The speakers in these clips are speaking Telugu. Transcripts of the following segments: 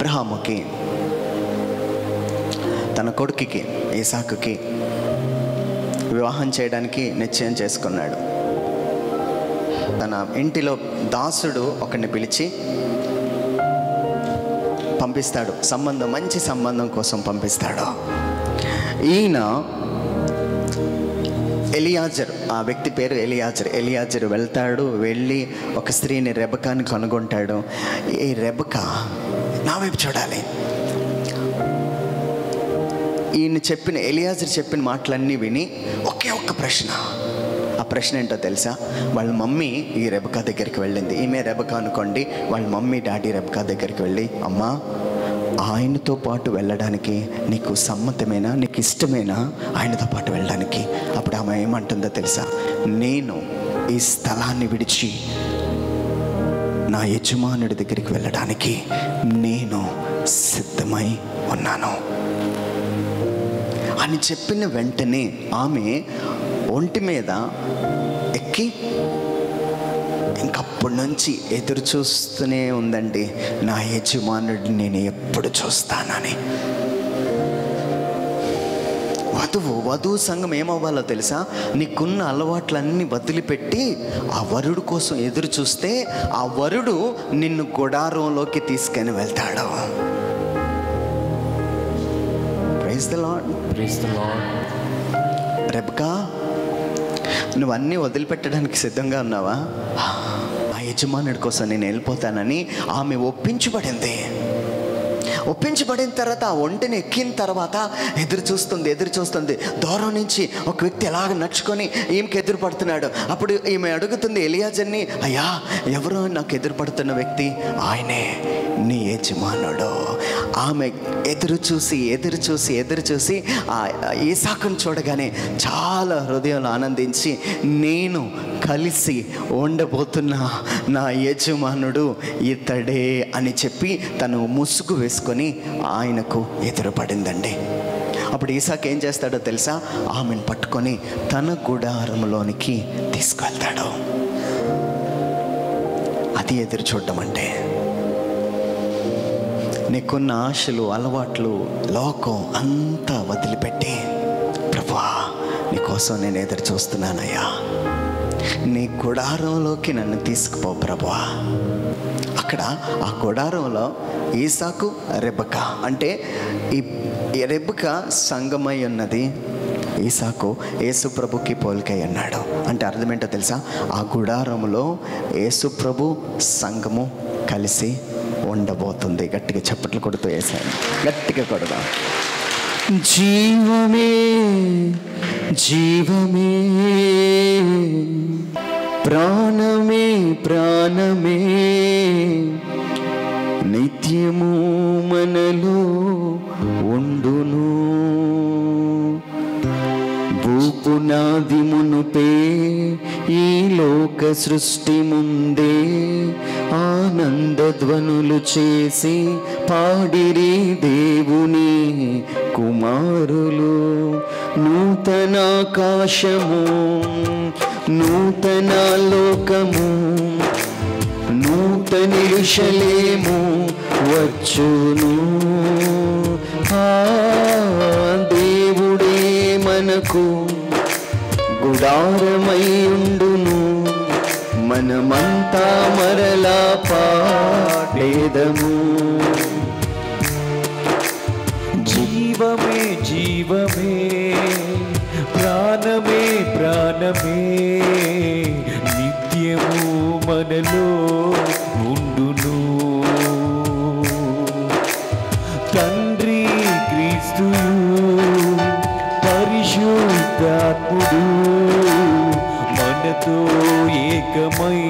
అబ్రహాముకి తన కొడుకుకి ఇసాకుకి వివాహం చేయడానికి నిశ్చయం చేసుకున్నాడు. తన ఇంటిలో దాసుడు ఒకరిని పిలిచి పంపిస్తాడు, మంచి సంబంధం కోసం పంపిస్తాడు. ఈయన ఎలియాజర్, ఆ వ్యక్తి పేరు ఎలియాజర్ వెళ్తాడు. వెళ్ళి ఒక స్త్రీని, రెబకాని కనుగొంటాడు. ఈ రెబకా నా వైపు చూడాలి. ఎలియాజర్ చెప్పిన మాటలన్నీ విని ఒకే ఒక్క ప్రశ్న. ఆ ప్రశ్న ఏంటో తెలుసా? వాళ్ళ మమ్మీ ఈ రెబకా దగ్గరికి వెళ్ళింది. ఈమె రెబకా అనుకోండి. వాళ్ళ మమ్మీ డాడీ రెబకా దగ్గరికి వెళ్ళి, అమ్మా, ఆయనతో పాటు వెళ్ళడానికి నీకు సమ్మతమేనా, నీకు ఇష్టమేనా ఆయనతో పాటు వెళ్ళడానికి? అప్పుడు ఆమె ఏమంటుందో తెలుసా? నేను ఈ స్థలాన్ని విడిచి నా యజమానుడి దగ్గరికి వెళ్ళడానికి నేను సిద్ధమై ఉన్నాను అని చెప్పిన వెంటనే ఆమె ఒంటి మీద ఎక్కి ఇంకప్పటి నుంచి ఎదురు చూస్తూనే ఉందండి, నా యజమానుడిని నేను ఎప్పుడు చూస్తానని. వధువు సంఘం ఏమవ్వాలో తెలుసా? నీకున్న అలవాట్లన్నీ వదిలిపెట్టి ఆ వరుడు కోసం ఎదురు చూస్తే ఆ వరుడు నిన్ను గుడారంలోకి తీసుకొని వెళ్తాడు. Praise the lord. రెబకా, నువ్వు అన్నీ వదిలిపెట్టడానికి సిద్ధంగా ఉన్నావా? ఆ యజమానుడి కోసం నేను వెళ్ళిపోతానని ఆమె ఒప్పించబడింది. ఒప్పించబడిన తర్వాత ఆ ఒంటిని ఎక్కిన తర్వాత ఎదురు చూస్తుంది. దూరం నుంచి ఒక వ్యక్తి ఎలాగ నడుచుకొని ఈమెకి ఎదురు పడుతున్నాడు. అప్పుడు ఈమె అడుగుతుంది ఎలియాజర్ని, అయ్యా, ఎవరో నాకు ఎదురు పడుతున్న వ్యక్తి? ఆయనే నీ యజమానుడు. ఆమె ఎదురు చూసి ఆ ఇసాకును చూడగానే చాలా హృదయంలో ఆనందించి, నేను కలిసి ఉండబోతున్న నా యజమానుడు ఇతడే అని చెప్పి తను ముసుగు వేసుకొని ఆయనకు ఎదురుపడిందండి. అప్పుడు ఇసాకు ఏం చేస్తాడో తెలుసా? ఆమెను పట్టుకొని తన గుడారంలోనికి తీసుకువెళ్తాడు. అది ఎదురు చూడడం అంటే. నీకున్న ఆశలు, అలవాట్లు, లోకం అంతా వదిలిపెట్టి, ప్రభువా, నీకోసం నేను ఎదురు చూస్తున్నానయ్యా, నీ గుడారంలోకి నన్ను తీసుకుపో ప్రభువా. అక్కడ ఆ గుడారంలో ఇసాకు, రెబకా, అంటే ఈ రెబకా సంగమై ఉన్నది, ఇసాకు యేసు ప్రభుకి పోలికై అన్నాడు. అంటే అర్థమేంటో తెలుసా? ఆ గుడారంలో యేసు ప్రభు సంఘము కలిసి ఉండబోతుంది. గట్టిగా చప్పట్లు కొడుతూ వేసాను, గట్టిగా కొడదాం. జీవమే జీవమే, ప్రాణమే ప్రాణమే, నిత్యము మనలో ఉండును. భూపునాది మునుపే ఈ లోక సృష్టి ముందే ఆనందధ్వనులు చేసి పాడిరి దేవుని కుమారులు. నూతన ఆకాశము, నూతన లోకము, నూతన యెరూషలేము వచ్చును. ఆ దేవుడే మనకు గుడారమై ఉండును. మనమంతా మరలా పాడేదము. జీవమే జీవమే, ప్రాణమే ప్రాణమే, నిత్యము మనలో ఉండును. తండ్రి క్రీస్తుయు పరిశుద్ధాత్ముడు మనతో ఏకమై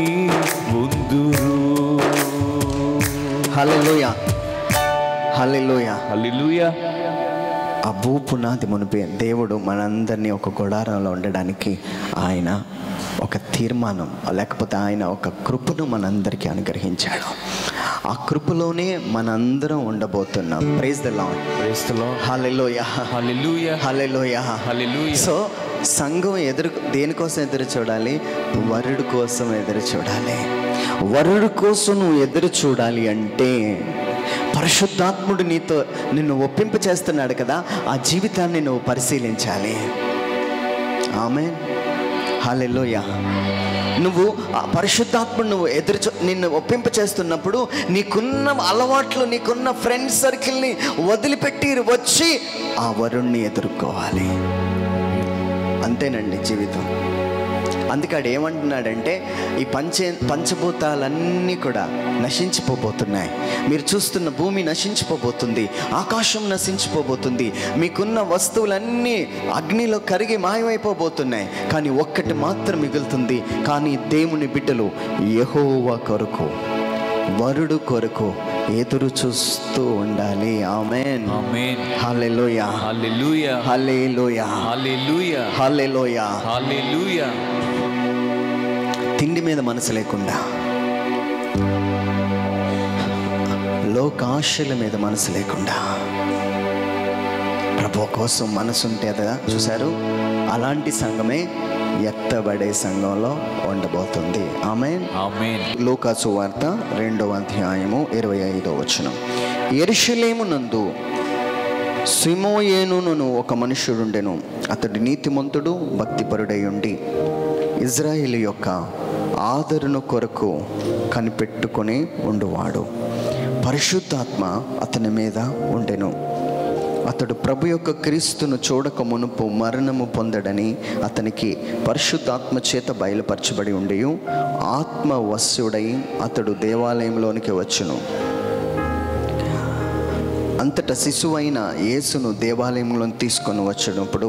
ఉందురు. హల్లెలూయా, హల్లెలూయా, హల్లెలూయా. ఆ భూపునాది మునిపే దేవుడు మనందరినీ ఒక గుడారంలో ఉండడానికి ఆయన ఒక తీర్మానం, లేకపోతే ఆయన ఒక కృపను మనందరికీ అనుగ్రహించాడు. ఆ కృపలోనే మనందరం ఉండబోతున్నాం. Praise the Lord, praise the Lord, hallelujah, hallelujah, hallelujah, hallelujah. So సంఘం దేనికోసం ఎదురు చూడాలి? వరుడు కోసం ఎదురు చూడాలి. వరుడు కోసం నువ్వు ఎదురు చూడాలి అంటే పరిశుద్ధాత్ముడు నిన్ను ఒప్పింప చేస్తున్నాడు కదా, ఆ జీవితాన్ని నువ్వు పరిశీలించాలి. ఆమేన్, హల్లెలూయా. నువ్వు ఆ పరిశుద్ధాత్ముడు నిన్ను ఒప్పింప చేస్తున్నప్పుడు నీకున్న అలవాట్లు, నీకున్న ఫ్రెండ్ సర్కిల్ని వదిలిపెట్టి వచ్చి ఆ వరుణ్ణి ఎదుర్కోవాలి. అంతేనండి జీవితం. అందుకే ఆడు ఏమంటున్నాడంటే, ఈ పంచభూతాలన్నీ కూడా నశించిపోబోతున్నాయి. మీరు చూస్తున్న భూమి నశించిపోబోతుంది, ఆకాశం నశించిపోబోతుంది, మీకున్న వస్తువులన్నీ అగ్నిలో కరిగి మాయమైపోబోతున్నాయి. కానీ ఒక్కటి మాత్రం మిగులుతుంది. కానీ దేవుని బిడ్డలు యెహోవా కొరకు, వరుడు కొరకు ఎదురు చూస్తూ ఉండాలి. ఆమేన్, ఆమేన్, హల్లెలూయా, హల్లెలూయా, హల్లెలూయా, హల్లెలూయా, హల్లెలూయా. హల్లెలూయా. తిండి మీద మనసు లేకుండా, లోకాశల మీద మనసు లేకుండా, ప్రభు కోసం మనసు ఉంటే కదా చూశారు, అలాంటి సంఘమే ఎత్తబడే సంఘంలో ఉండబోతుంది. ఆమేన్, ఆమేన్. లూకా సువార్త 2వ అధ్యాయము 25వ వచనం. యెరూషలేము నందు సిమోయేనును ఒక మనుష్యుడుండెను. అతడు నీతిమంతుడు, భక్తిపరుడై ఉండి ఇజ్రాయేలు యొక్క ఆదరణ కొరకు కనిపెట్టుకొని ఉండువాడు. పరిశుద్ధాత్మ అతని మీద ఉండెను. అతడు ప్రభు యొక్క క్రీస్తును చూడక మునుపు మరణము పొందడని అతనికి పరిశుద్ధాత్మ చేత బయలుపరచబడి ఉండి ఆత్మవశ్యుడై అతడు దేవాలయంలోనికి వచ్చును. అంతటా శిశువైన యేసును దేవాలయంలో తీసుకొని వచ్చినప్పుడు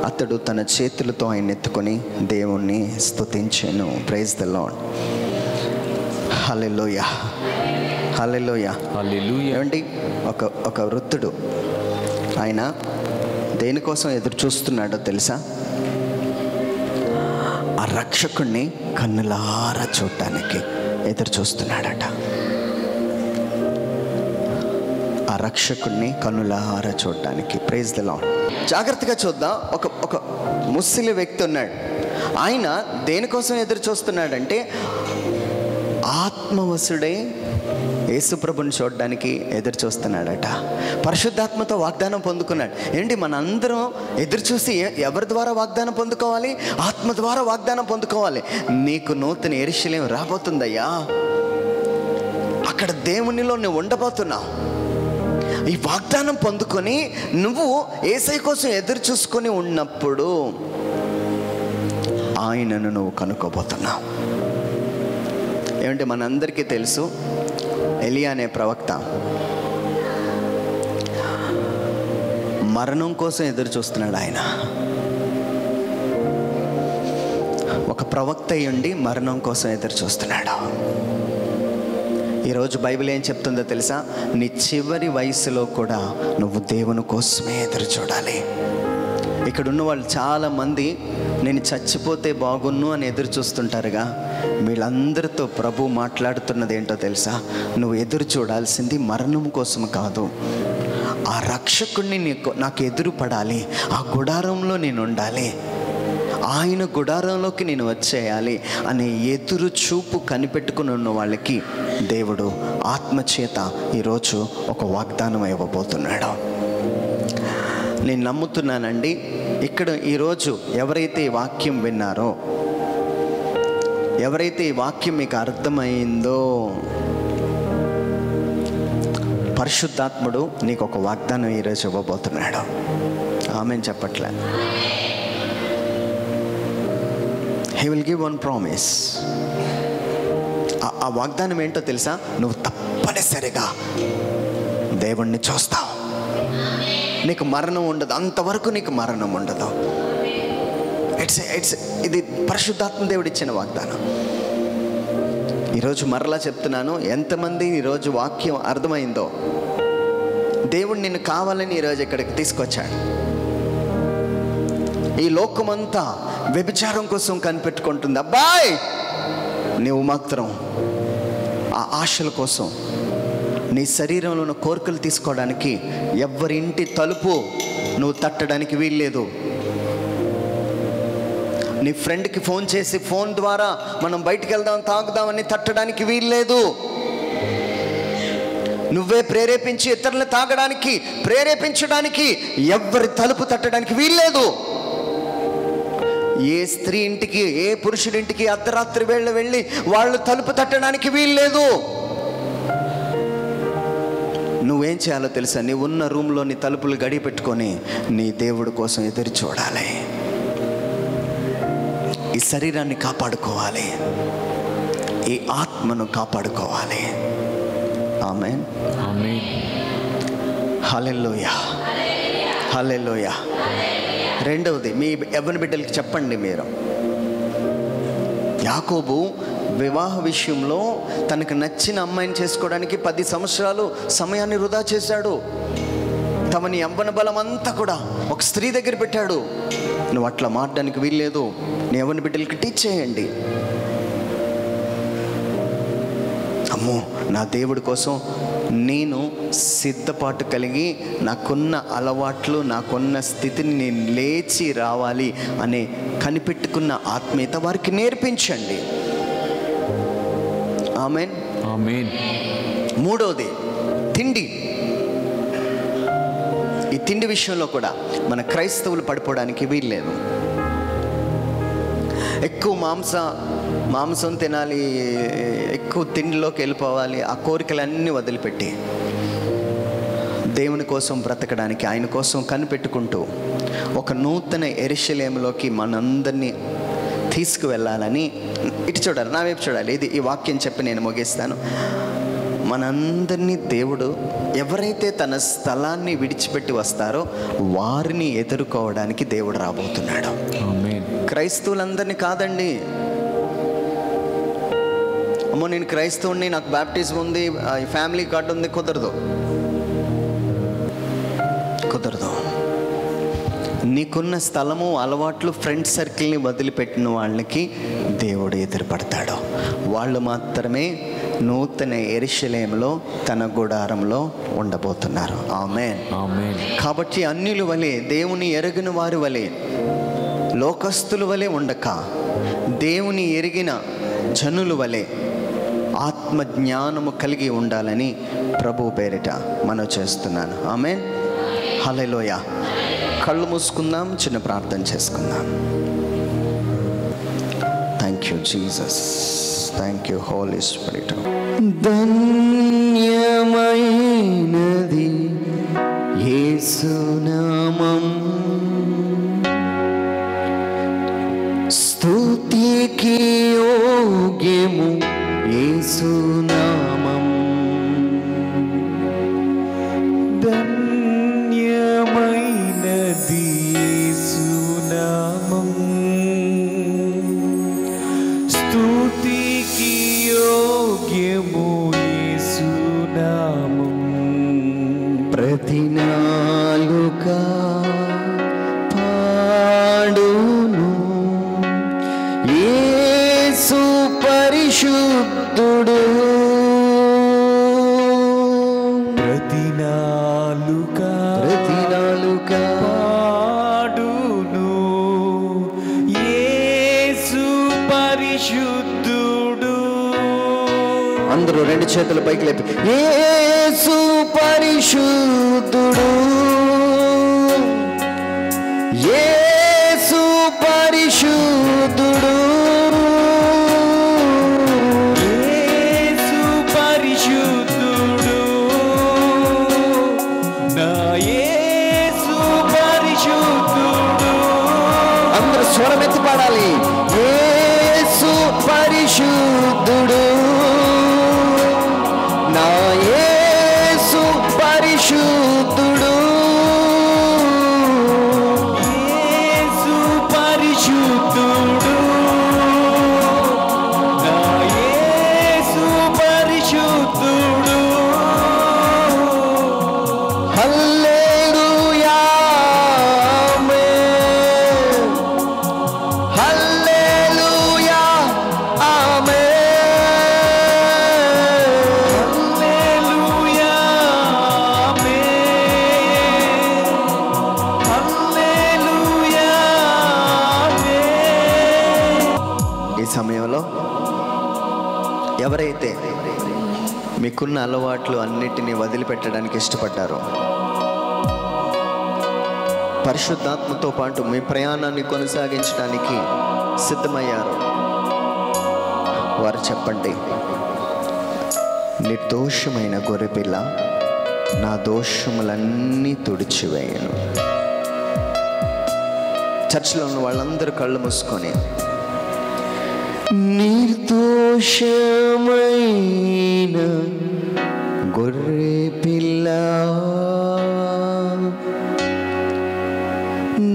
అతడు తన చేతులతో ఆయన ఎత్తుకొని దేవుణ్ణి స్తుతించెను. Praise the lord, hallelujah, hallelujah, హల్లెలూయా. ఏమండి, ఒక వృద్ధుడు ఆయన దేనికోసం ఎదురు చూస్తున్నాడో తెలుసా? ఆ రక్షకుణ్ణి కన్నులారా చూడటానికి ఎదురు చూస్తున్నాడట. ఆ రక్షకుణ్ణి కన్నులారా చూడటానికి. Praise the lord. జాగ్రత్తగా చూద్దాం. ఒక ముస్లిం వ్యక్తి ఉన్నాడు. ఆయన దేనికోసం ఎదురు చూస్తున్నాడంటే ఆత్మవశుడై యేసుప్రభుని చూడడానికి ఎదురు చూస్తున్నాడట. పరిశుద్ధాత్మతో వాగ్దానం పొందుకున్నాడు. ఏంటి, మన అందరం ఎదురు చూసి ఎవరి ద్వారా వాగ్దానం పొందుకోవాలి? ఆత్మ ద్వారా వాగ్దానం పొందుకోవాలి. నీకు నూతన యెరూషలేము రాబోతుందయ్యా. అక్కడ దేవునిలో నువ్వు ఉండబోతున్నావు. ఈ వాగ్దానం పొందుకొని నువ్వు యేసయ్య కోసం ఎదురు చూసుకొని ఉన్నప్పుడు ఆయనను నువ్వు కనుక్కోబోతున్నావు. ఏమంటే మనందరికీ తెలుసు, ఎలియా అనే ప్రవక్త మరణం కోసం ఎదురు చూస్తున్నాడు. ఆయన ఒక ప్రవక్త అయ్యుండి మరణం కోసం ఎదురు చూస్తున్నాడు. ఈరోజు బైబిల్ ఏం చెప్తుందో తెలుసా? నీ చివరి వయసులో కూడా నువ్వు దేవుని కోసమే ఎదురు చూడాలి. ఇక్కడ ఉన్న వాళ్ళు చాలామంది నేను చచ్చిపోతే బాగున్ను అని ఎదురు చూస్తుంటారుగా. వీళ్ళందరితో ప్రభు మాట్లాడుతున్నది ఏంటో తెలుసా? నువ్వు ఎదురు చూడాల్సింది మరణం కోసం కాదు, ఆ రక్షకుణ్ణి నాకు ఎదురు పడాలి, ఆ గుడారంలో నేను ఉండాలి, ఆయన గుడారంలోకి నేను వచ్చేయాలి అనే ఎదురు చూపు కనిపెట్టుకుని ఉన్న వాళ్ళకి దేవుడు ఆత్మచేత ఈరోజు ఒక వాగ్దానం ఇవ్వబోతున్నాడు. నేను నమ్ముతున్నానండి, ఇక్కడ ఈరోజు ఎవరైతే ఈ వాక్యం విన్నారో, ఎవరైతే ఈ వాక్యం మీకు అర్థమైందో, పరిశుద్ధాత్ముడు నీకు ఒక వాగ్దానం ఈరోజు ఇవ్వబోతున్నాడు. ఆమేన్ చెప్పట్లే. He will give one promise. ఆ వాగ్దానం ఏంటో తెలుసా? నువ్వు తప్పనిసరిగా దేవుణ్ణి చూస్తావు. నీకు మరణం ఉండదు, అంతవరకు నీకు మరణం ఉండదు. ఇది పరిశుద్ధాత్మ దేవుడు ఇచ్చిన వాగ్దానం. ఈరోజు మరలా చెప్తున్నాను, ఎంతమంది ఈరోజు వాక్యం అర్థమైందో, దేవుడు నిన్ను కావాలని ఈరోజు ఇక్కడికి తీసుకొచ్చాడు. ఈ లోకమంతా వ్యభిచారం కోసం కనిపెట్టుకుంటుంది. అబ్బాయ్, నువ్వు మాత్రం ఆ ఆశల కోసం, నీ శరీరంలో ఉన్న కోరికలు తీసుకోవడానికి ఎవరింటి తలుపు నువ్వు తట్టడానికి వీల్లేదు. నీ ఫ్రెండ్కి ఫోన్ చేసి ఫోన్ ద్వారా మనం బయటికి వెళ్దాం తాగుదామని తట్టడానికి వీల్లేదు. నువ్వే ప్రేరేపించి ఇతరులను తాగడానికి, ప్రేరేపించడానికి ఎవరి తలుపు తట్టడానికి వీల్లేదు. ఏ స్త్రీ ఇంటికి, ఏ పురుషుడింటికి అర్ధరాత్రి వేళ వెళ్ళి వాళ్ళు తలుపు తట్టడానికి వీల్లేదు. నువ్వేం చేయాలో తెలుసా? నీ ఉన్న రూమ్లో నీ తలుపులు గడి పెట్టుకొని నీ దేవుడి కోసం ఎదురు చూడాలి. ఈ శరీరాన్ని కాపాడుకోవాలి, ఈ ఆత్మను కాపాడుకోవాలి. ఆమేన్, ఆమేన్. హల్లెలూయా, హల్లెలూయా. రెండవది, మీ యవ్వన బిడ్డలకి చెప్పండి మీరు. యాకోబు వివాహ విషయంలో తనకు నచ్చిన అమ్మాయిని చేసుకోవడానికి 10 సంవత్సరాలు సమయాన్ని వృధా చేశాడు. తమని యవ్వన బలం అంతా కూడా ఒక స్త్రీ దగ్గర పెట్టాడు. నువ్వు అట్లా మారడానికి వీల్లేదు. నీ యవ్వన బిడ్డలకి టీచ్ చేయండి. అమ్మో, నా దేవుడి కోసం నేను సిద్ధపాటు కలిగి నాకున్న అలవాట్లు, నాకున్న స్థితిని నేను లేచి రావాలి అనే కనిపెట్టుకున్న ఆత్మీయత వారికి నేర్పించండి. ఆమేన్, ఆమేన్. మూడవది తిండి. ఈ తిండి విషయంలో కూడా మన క్రైస్తవులు పడిపోవడానికి వీల్లేదు. ఎక్కువ మాంసం తినాలి, ఎక్కువ తిండిలోకి వెళ్ళిపోవాలి, ఆ కోరికలన్నీ వదిలిపెట్టి దేవుని కోసం బ్రతకడానికి, ఆయన కోసం కనిపెట్టుకుంటూ ఒక నూతన యెరూషలేములోకి మనందరినీ తీసుకువెళ్ళాలని, ఇటు చూడాలి, నా వైపు చూడాలి. ఈ వాక్యం చెప్పి నేను ముగిస్తాను. మనందరినీ దేవుడు ఎవరైతే తన స్థలాన్ని విడిచిపెట్టి వస్తారో వారిని ఎదుర్కోవడానికి దేవుడు రాబోతున్నాడు. ఆమేన్. క్రైస్తవులందరినీ కాదండి. అమ్మో, నేను క్రైస్తవుని, నాకు బ్యాప్టిజం ఉంది, ఫ్యామిలీ కార్డు ఉంది, కుదరదు. నీకున్న స్థలము, అలవాట్లు, ఫ్రెండ్ సర్కిల్ని వదిలిపెట్టిన వాళ్ళకి దేవుడు ఎదురుపడతాడు. వాళ్ళు మాత్రమే నూతన యెరూషలేములో తన గుడారంలో ఉండబోతున్నారు. ఆమేన్, ఆమేన్. కాబట్టి అన్యుల వలె, దేవుని ఎరగిన వారి వలె, లోకస్తుల వలె ఉండక దేవుని ఎరిగిన జనుల వలె ఆత్మజ్ఞానము కలిగి ఉండాలని ప్రభు పేరిట మనవి చేస్తున్నాను. ఆమేన్, హల్లెలూయా. కళ్ళు మూసుకుందాం, చిన్న ప్రార్థన చేసుకుందాం. Thank you Jesus, thank you Holy Spirit. ధన్యమైనది యేసు నామం, స్తుతికి యోగ్యము యేసు నామం. ధన్యమైనది యేసు నామం, స్తుతికి యోగ్యము యేసు నామం. ప్రతి నాలుక పాడును యేసు పరిశుద్ధుడు. ప్రతి నాలుక పాడును యేసు పరిశుద్ధుడు. అందరూ 2 చేతులు పైకి లేపి యేసు పరిశుద్ధుడు, యేసు పరిశుద్ధుడు, యేసు పరిశుద్ధుడు, నా యేసు పరిశుద్ధుడు. అందరూ స్వరమెత్తి పాడాలి. యేసు పరిశుద్ధుడు, నా యేసు పరిశుద్ధుడు, యేసు పరిశుద్ధుడు, నా యేసు పరిశుద్ధుడు. హల్లెలూయా, ఆమేన్, హల్లెలూయా, ఆమేన్, హల్లెలూయా, ఆమేన్, హల్లెలూయా, ఆమేన్. ఈ సమయంలో ఎవరైతే మీకున్న అలవాట్లు అన్నిటినీ వదిలిపెట్టడానికి ఇష్టపడ్డారు. పరిశుద్ధాత్మతో పాటు మీ ప్రయాణాన్ని కొనసాగించడానికి సిద్ధమయ్యారు. వారు చెప్పండి, నిర్దోషమైన గొర్రెపిల్ల నా దోషములన్నీ తుడిచివేయను. చర్చిలో ఉన్న వాళ్ళందరూ కళ్ళు మూసుకొని, నిర్దోషమైన గొర్రెపిల్ల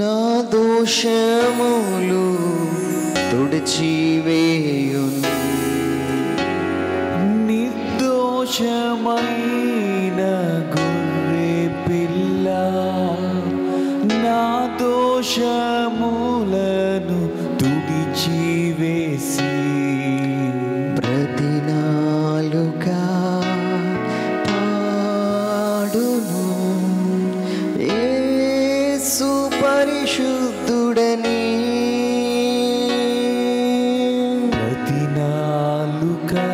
నా దోషములు తుడిచివేయును. నిర్దోషమైన గొర్రెపిల్ల నా దోషములను తుడిచివేసి ప్రతి నాలుగా పాడును యేసు పరిశుద్ధుడని. ప్రతి నాలుగా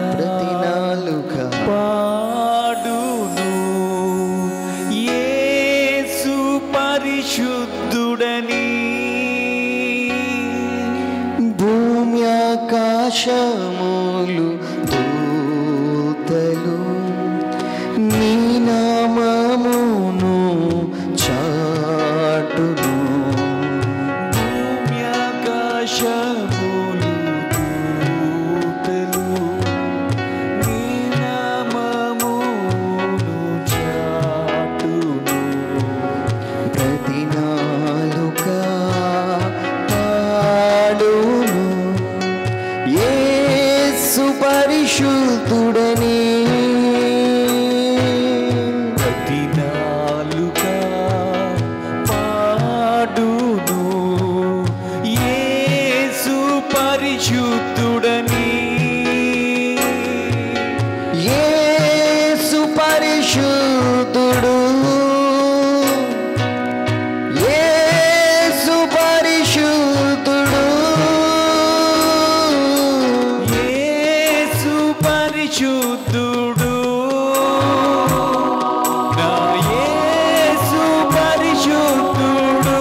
పాడును యేసు పరిశుద్ధుడని. భూమి ఆకాశములు దూతలు నీ నామమును చాటును. భూమి ఆకాశములు దూతలు నీ నామమును చాటును. ప్రతి నాలుగా పాడును యేసు పరిశుద్ధుడని. ప్రతి నాలుగా పాడును యేసు పరిశుద్ధుడని. యేసు పరిశుద్ధుడు, యేసు పరిశుద్ధుడు, యేసు పరిశుద్ధుడు నా యేసు పరిశుద్ధుడు.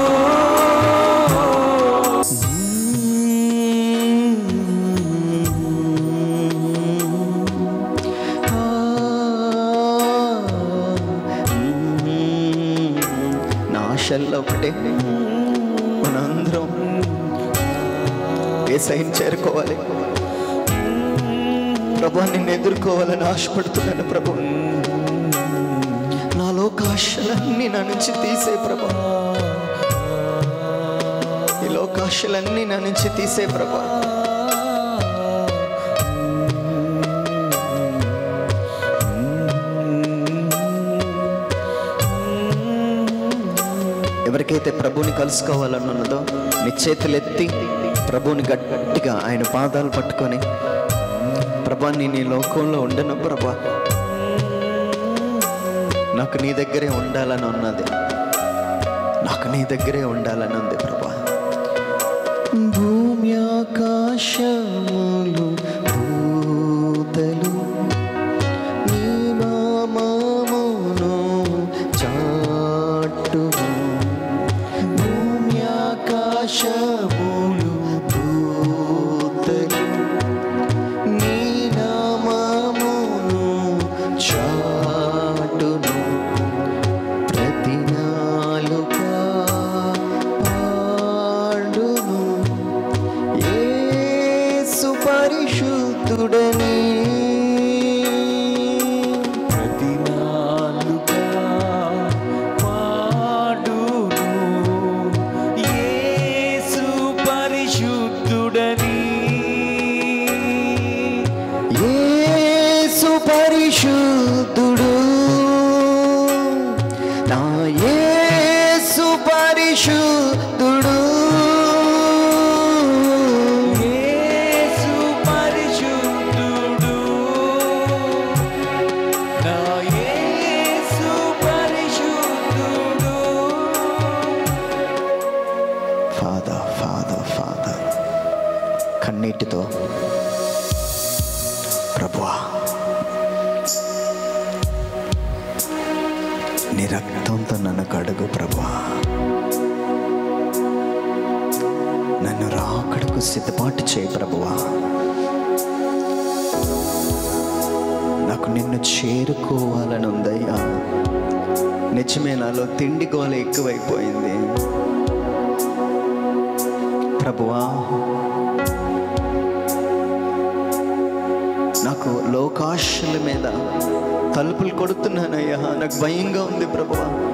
నా ఆశల్లో ఒకటే, మనందరం యేసయ్యని చేరుకోవాలి. ప్రభు నిన్ను ఎదుర్కోవాలని ఆశపడుతున్నాను. ప్రభు నా లోకాశలన్నీ నా నుంచి తీసే ప్రభు, ఈ లోకాశలన్నీ నా నుంచి తీసే ప్రభు. ఎవరికైతే ప్రభుని కలుసుకోవాలని ఉన్నదో నీ చేతులెత్తి ప్రభుని గట్టిగా ఆయన పాదాలు పట్టుకొని, ప్రభా నేను ఈ లోకంలో ఉండను ప్రభా, నాకు నీ దగ్గరే ఉండాలని ఉన్నది, నాకు నీ దగ్గరే ఉండాలని ఉంది ప్రభా. భూమి ఆకాశములు దూతలు నీ నామమును చాటును. భూమి ఆకాశములు దూతలు నీ నామమును చాటును. ప్రతి నాలుగా పాడును యేసు పరిశుద్ధుడని. ప్రతి నాలుగా పాడును యేసు పరిశుద్ధుడని. యేసు పరిశుద్ధుడు, నా యేసు పరిశుద్ధుడు, యేసు పరిశుద్ధుడు నా యేసు పరిశుద్ధుడు. ఫాదర్ ఫాదర్ ఫాదర్ కన్నీటితో ప్రభువా నీ రక్తంతో నన్ను కడుగు ప్రభువా. నన్ను రాకడకు సిద్ధపాటు చేయి ప్రభువా. నాకు నిన్ను చేరుకోవాలని ఉందయ్యా. నిజమే, నాలో తిండి గోల ఎక్కువైపోయింది ప్రభువా. నాకు లోకాశల మీద తలుపులు కొడుతున్నానయ్యా. నాకు భయంగా ఉంది ప్రభువా.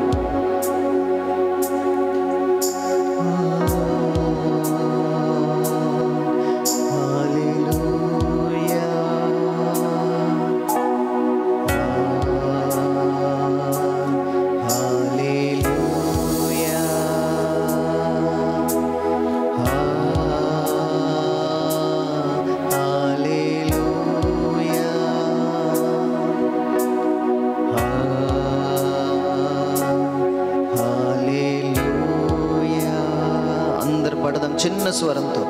చిన్న స్వరంతో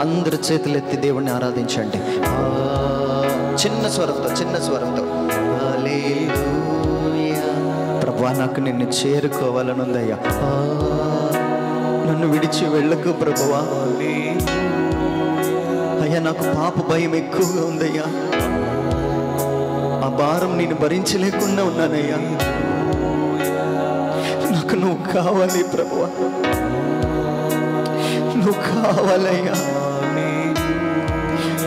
అందరు చేతులెత్తి దేవుణ్ణి ఆరాధించండి. చిన్న స్వరంతో ప్రభువా, నాకు నిన్ను చేరుకోవాలని ఉందయ్యా. నన్ను విడిచి వెళ్ళకు ప్రభువా. అయ్యా, నాకు పాప భయం ఎక్కువగా ఉందయ్యా. ఆ భారం నేను భరించలేకుండా ఉన్నానయ్యా. నాకు నువ్వు కావాలి ప్రభువా. నువ్వు కావాలయ్యా.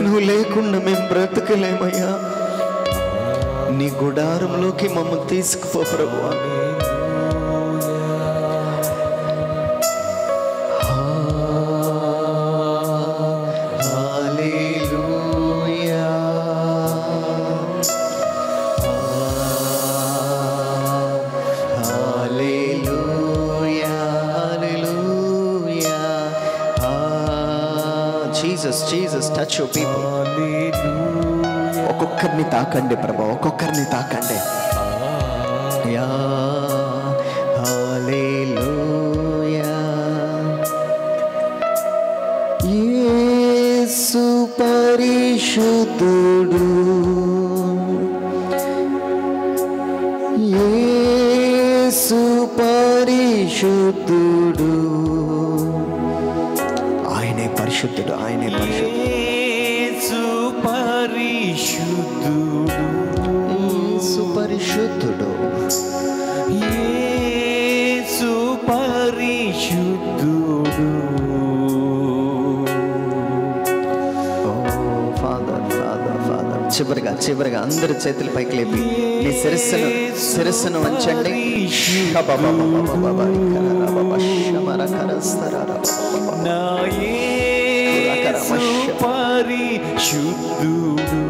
నువ్వు లేకుండా మేము బ్రతకలేమయ్యా. నీ గుడారంలోకి మమ్మల్ని తీసుకుపో ప్రభువా. Jesus, touch your people. ఒక్కొక్కరిని తాకండి ప్రభా, ఒక్కొక్కరిని తాకండి. యా హల్లెలూయా. యేసు పరిశుద్ధుడు, యేసు పరిశుద్ధుడు. ఆయనే పరిశుద్ధుడు, ఆయనే పరిశుద్ధుడు. యేసు పరిశుద్ధుడు, యేసు పరిశుద్ధుడు, యేసు పరిశుద్ధుడు. ఓ ఫాదర్, ఫాదర్, ఫాదర్. చివరిగా అందరి చేతుల పైకి లేపి నీ శిరస్సును వంచండి. నా యేసు పరిశుద్ధుడు.